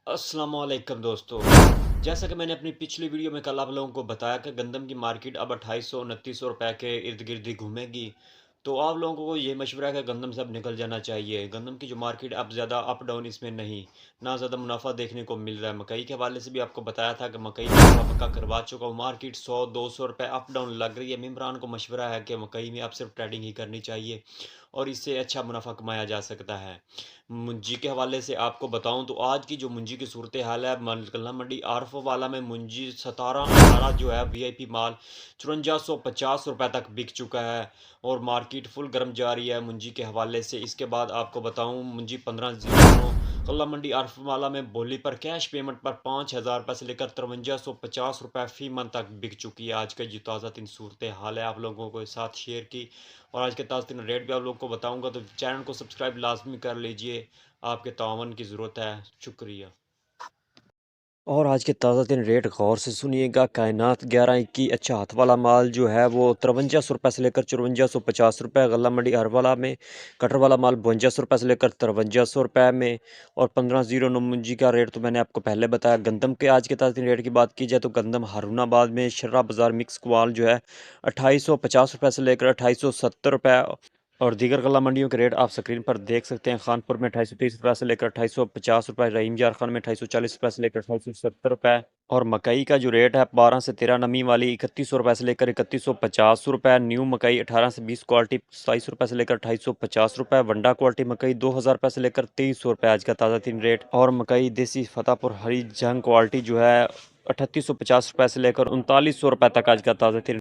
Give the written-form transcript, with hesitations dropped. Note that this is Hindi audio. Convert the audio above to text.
अस्सलामुअलैकुम दोस्तों। जैसा कि मैंने अपनी पिछली वीडियो में कल आप लोगों को बताया कि गंदम की मार्केट अब 2800-2900 रुपए के इर्द गिर्द ही घूमेगी। तो आप लोगों को ये मशवरा है कि गंदम से अब निकल जाना चाहिए। गंदम की जो मार्केट अब ज़्यादा अप डाउन इसमें नहीं, ना ज़्यादा मुनाफा देखने को मिल रहा है। मकई के हवाले से भी आपको बताया था कि मकई का पक्का करवा चुका हूँ। मार्केट 100-200 रुपए अप डाउन लग रही है। इमरान को मशवरा है कि मकई में अब सिर्फ ट्रेडिंग ही करनी चाहिए और इससे अच्छा मुनाफा कमाया जा सकता है। मुंजी के हवाले से आपको बताऊं तो आज की जो मुंजी की सूरत हाल है, कल्ला मंडी आरफ वाला में मुंजी 17-18 जो है वीआईपी माल 5450 रुपए तक बिक चुका है और मार्केट फुल गर्म जा रही है मुंजी के हवाले से। इसके बाद आपको बताऊं मुंजी 1509 कल्ला मंडी आरफ वाला में बोली पर कैश पेमेंट पर 5000 रुपये से लेकर 5350 रुपये फी मन तक बिक चुकी है। आज का जो ताज़ा तीन सूरत हाल है आप लोगों के साथ शेयर की और आज के ताज़ा तीन रेट भी आप लोगों को बताऊंगा, तो चैनल को सब्सक्राइब लाजमी कर लीजिए। आपके तावन की ज़रूरत है। शुक्रिया। और आज के ताज़ा दिन रेट गौर से सुनिएगा। कायनात 11 अच्छा हाथ वाला माल जो है वो 5300 रुपये से लेकर 5450 रुपये। गला मंडी अरवाला में कटर वाला माल 5200 रुपये से लेकर 5300 रुपये में। और 1509 मुंजी का रेट तो मैंने आपको पहले बताया। गंदम के आज के ताज़ा दिन रेट की बात की जाए तो गंदम हारूनाबाद में शर्रा बाज़ार मिक्स क्वाल जो है 2850 रुपये से लेकर 2870 रुपये। और दीगर गला मंडियों के रेट आप स्क्रीन पर देख सकते हैं। खानपुर में 2830 रुपये से लेकर 2850 रुपये, रहीम जार खान में 2840 रुपये से लेकर 2870 रुपये। और मकई का जो रेट है 12 से 13 नमी वाली 3100 रुपये से लेकर 3150 रुपये। न्यू मकई 18 से 20 क्वालिटी 2700 रुपये से लेकर 2850 रुपये। वंडा क्वालिटी मकई 2000 रुपये से लेकर 2300 रुपये आज का ताज़ा तीन रेट। और मकई देसी फतेहपुर हरी जंग क्वालिटी जो है 3850 रुपये से लेकर 3900 रुपये तक आज का ताज़ा तीन